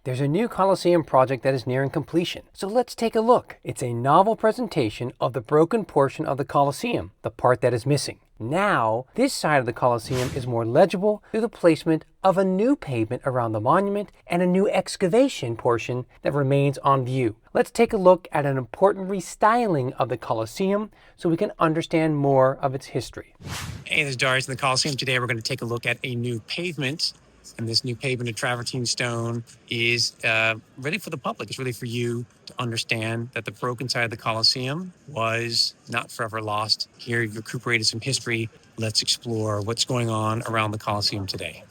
There's a new Colosseum project that is nearing completion, so let's take a look. It's a novel presentation of the broken portion of the Colosseum, the part that is missing. Now, this side of the Colosseum is more legible through the placement of a new pavement around the monument and a new excavation portion that remains on view. Let's take a look at an important restyling of the Colosseum so we can understand more of its history. Hey, this is Darius in the Colosseum. Today we're going to take a look at a new pavement. And this new pavement of travertine stone is ready for the public. It's really for you to understand that the broken side of the Colosseum was not forever lost. Here you've recuperated some history. Let's explore what's going on around the Colosseum today.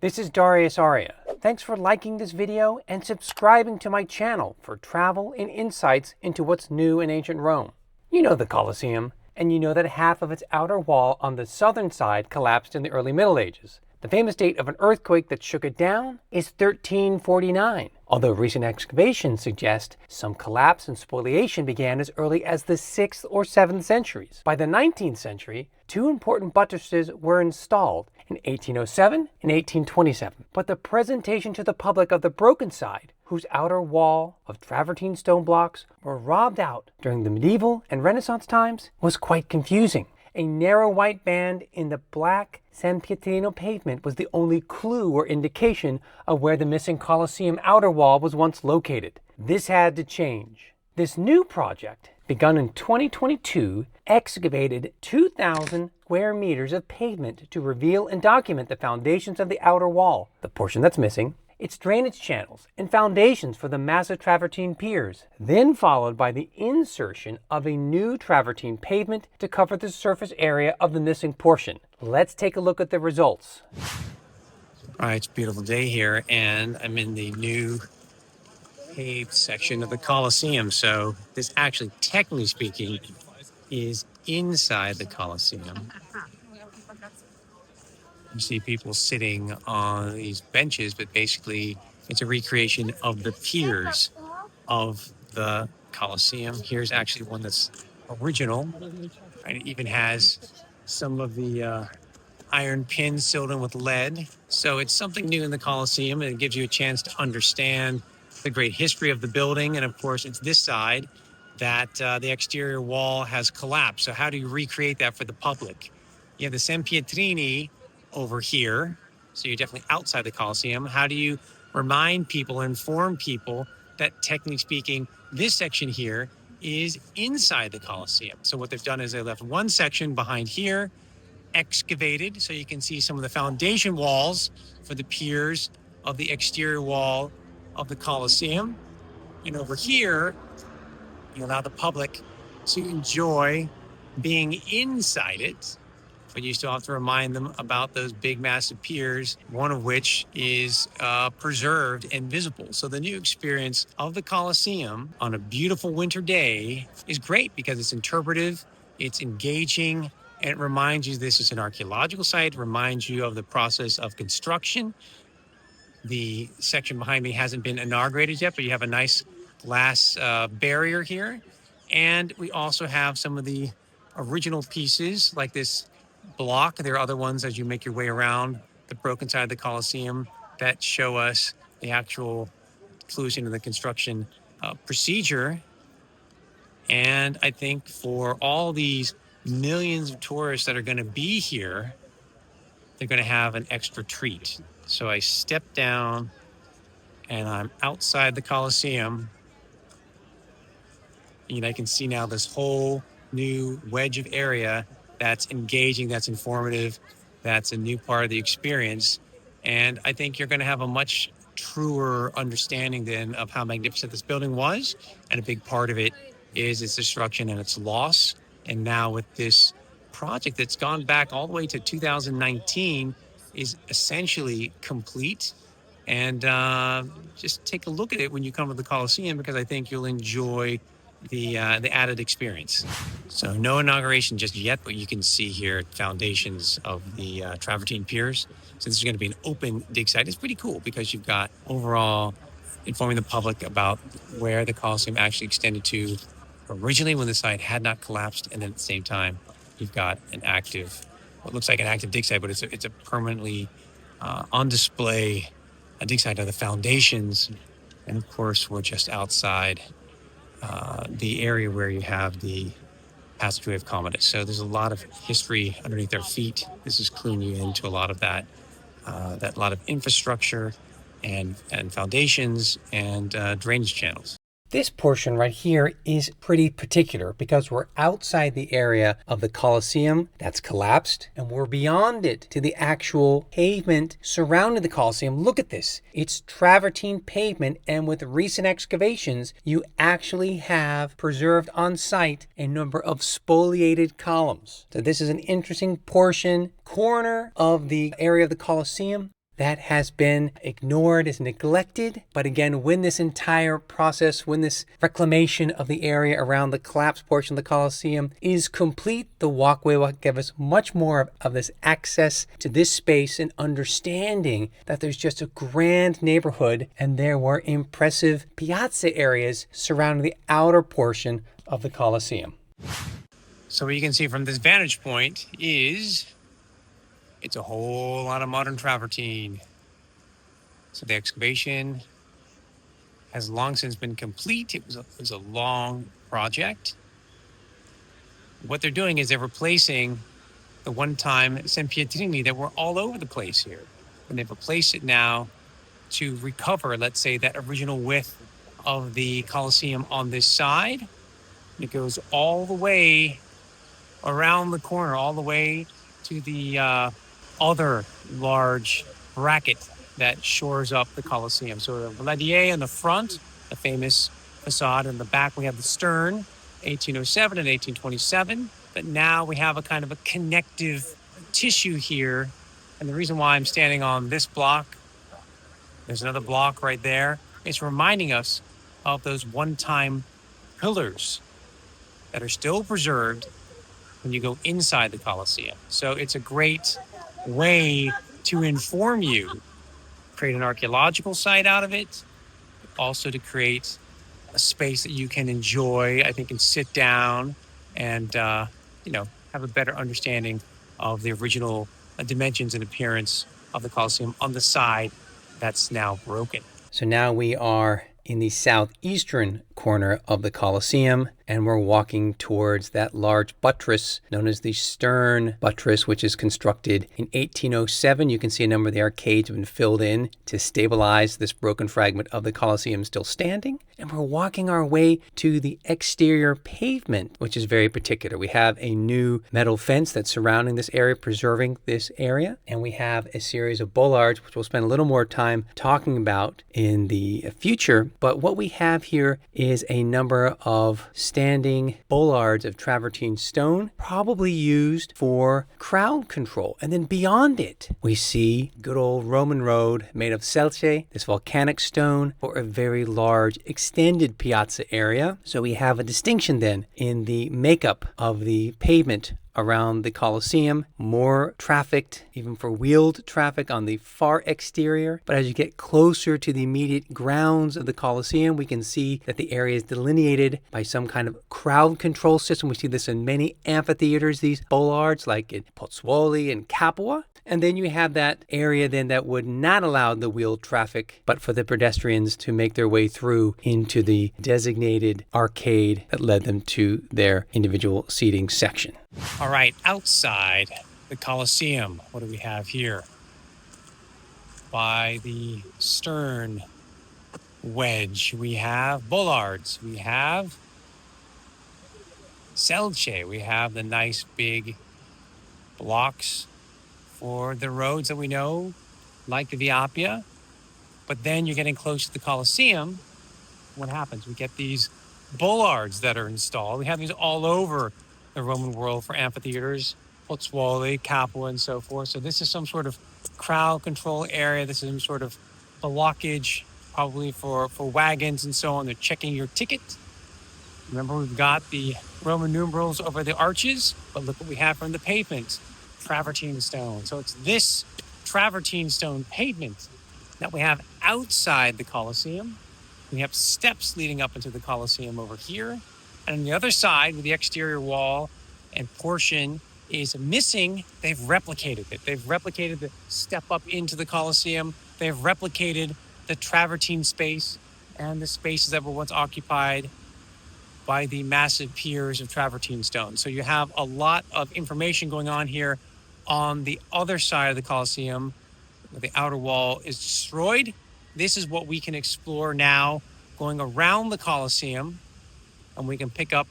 This is Darius Arya. Thanks for liking this video and subscribing to my channel for travel and insights into what's new in ancient Rome. You know the Colosseum, and you know that half of its outer wall on the southern side collapsed in the early Middle Ages. The famous date of an earthquake that shook it down is 1349, although recent excavations suggest some collapse and spoliation began as early as the 6th or 7th centuries. By the 19th century, two important buttresses were installed in 1807 and 1827, but the presentation to the public of the broken side, whose outer wall of travertine stone blocks were robbed out during the medieval and Renaissance times, was quite confusing. A narrow white band in the black San Pietrino pavement was the only clue or indication of where the missing Colosseum outer wall was once located. This had to change. This new project, begun in 2022, excavated 2,000 square meters of pavement to reveal and document the foundations of the outer wall, the portion that's missing, its drainage channels, and foundations for the massive travertine piers, then followed by the insertion of a new travertine pavement to cover the surface area of the missing portion. Let's take a look at the results. All right, it's a beautiful day here, and I'm in the new paved section of the Colosseum. So this actually, technically speaking, is inside the Colosseum. You see people sitting on these benches, but basically it's a recreation of the piers of the Colosseum. Here's actually one that's original, and it even has some of the iron pins sealed in with lead. So it's something new in the Colosseum, and it gives you a chance to understand the great history of the building. And of course, it's this side that the exterior wall has collapsed. So how do you recreate that for the public? You have the San Pietrini over here, so you're definitely outside the Colosseum. How do you remind people, inform people that technically speaking, this section here is inside the Colosseum? So what they've done is they left one section behind here, excavated, so you can see some of the foundation walls for the piers of the exterior wall of the Colosseum. And over here, you allow the public to enjoy being inside it, but you still have to remind them about those big, massive piers, one of which is preserved and visible. So the new experience of the Colosseum on a beautiful winter day is great because it's interpretive, it's engaging, and it reminds you this is an archaeological site, reminds you of the process of construction. The section behind me hasn't been inaugurated yet, but you have a nice glass barrier here. And we also have some of the original pieces like this block. There are other ones as you make your way around the broken side of the Colosseum that show us the actual clues into the construction procedure. And I think for all these millions of tourists that are going to be here, they're going to have an extra treat. So I step down and I'm outside the Colosseum. And I can see now this whole new wedge of area that's engaging, that's informative, that's a new part of the experience. And I think you're going to have a much truer understanding then of how magnificent this building was. And a big part of it is its destruction and its loss. And now with this project that's gone back all the way to 2019 is essentially complete. And just take a look at it when you come to the Colosseum, because I think you'll enjoy the added experience. So no inauguration just yet, but you can see here foundations of the travertine piers. So this is going to be an open dig site. It's pretty cool because you've got overall informing the public about where the Colosseum actually extended to originally when the site had not collapsed, and then at the same time you've got an active, what looks like an active dig site, but it's a permanently on display a dig site of the foundations And of course, we're just outside the area where you have the passageway of Commodus. So there's a lot of history underneath our feet. This is cluing you into a lot of that lot of infrastructure and foundations and drainage channels. This portion right here is pretty particular because we're outside the area of the Colosseum that's collapsed, and we're beyond it to the actual pavement surrounding the Colosseum. Look at this. It's travertine pavement, and with recent excavations, you actually have preserved on site a number of spoliated columns. So this is an interesting corner of the area of the Colosseum that has been ignored, is neglected. But again, when this entire process, when this reclamation of the area around the collapsed portion of the Colosseum is complete, the walkway will give us much more of this access to this space and understanding that there's just a grand neighborhood and there were impressive piazza areas surrounding the outer portion of the Colosseum. So what you can see from this vantage point is it's a whole lot of modern travertine. So the excavation has long since been complete. It was a long project. What they're doing is they're replacing the one-time Sempietrini that were all over the place here. And they've replaced it now to recover, let's say, that original width of the Colosseum on this side. It goes all the way around the corner, all the way to the other large bracket that shores up the Colosseum. So the Valadier in the front, the famous facade. In the back, we have the stern, 1807 and 1827. But now we have a kind of a connective tissue here. And the reason why I'm standing on this block, there's another block right there, it's reminding us of those one-time pillars that are still preserved when you go inside the Colosseum. So it's a great way to inform you, create an archaeological site out of it, also to create a space that you can enjoy, I think, and sit down and, have a better understanding of the original dimensions and appearance of the Colosseum on the side that's now broken. So now we are in the southeastern corner of the Colosseum, and we're walking towards that large buttress known as the stern buttress, which is constructed in 1807. You can see a number of the arcades have been filled in to stabilize this broken fragment of the Colosseum still standing. And we're walking our way to the exterior pavement, which is very particular. We have a new metal fence that's surrounding this area, preserving this area. And we have a series of bollards, which we'll spend a little more time talking about in the future. But what we have here is a number of standing bollards of travertine stone, probably used for crowd control. And then beyond it, we see good old Roman road made of selce, this volcanic stone, for a very large extended piazza area. So we have a distinction then in the makeup of the pavement around the Colosseum, more trafficked, even for wheeled traffic on the far exterior. But as you get closer to the immediate grounds of the Colosseum, we can see that the area is delineated by some kind of crowd control system. We see this in many amphitheaters, these bollards, like in Pozzuoli and Capua. And then you have that area then that would not allow the wheeled traffic, but for the pedestrians to make their way through into the designated arcade that led them to their individual seating section. All right, outside the Colosseum, what do we have here? By the stern wedge, we have bollards, we have selce, we have the nice big blocks for the roads that we know, like the Via Appia. But then you're getting close to the Colosseum. What happens? We get these bollards that are installed. We have these all over the Roman world for amphitheaters, Pozzuoli, Capua, and so forth. So this is some sort of crowd control area. This is some sort of blockage, probably for wagons and so on. They're checking your ticket. Remember, we've got the Roman numerals over the arches, but look what we have from the pavement. Travertine stone. So it's this travertine stone pavement that we have outside the Colosseum. We have steps leading up into the Colosseum over here. And on the other side, with the exterior wall and portion is missing, they've replicated it. They've replicated the step up into the Colosseum. They've replicated the travertine space. and the spaces that were once occupied by the massive piers of travertine stone. So you have a lot of information going on here on the other side of the Colosseum, where the outer wall is destroyed. This is what we can explore now, going around the Colosseum, and we can pick up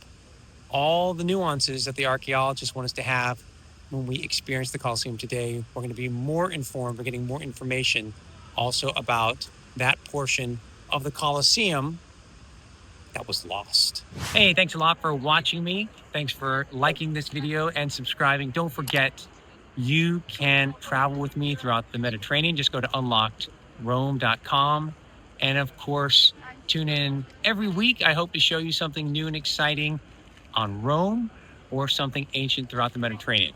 all the nuances that the archaeologists want us to have when we experience the Colosseum today. We're going to be more informed. We're getting more information also about that portion of the Colosseum that was lost. Hey, thanks a lot for watching me. Thanks for liking this video and subscribing. Don't forget, you can travel with me throughout the Mediterranean. Just go to unlockedrome.com. And of course, tune in every week. I hope to show you something new and exciting on Rome or something ancient throughout the Mediterranean.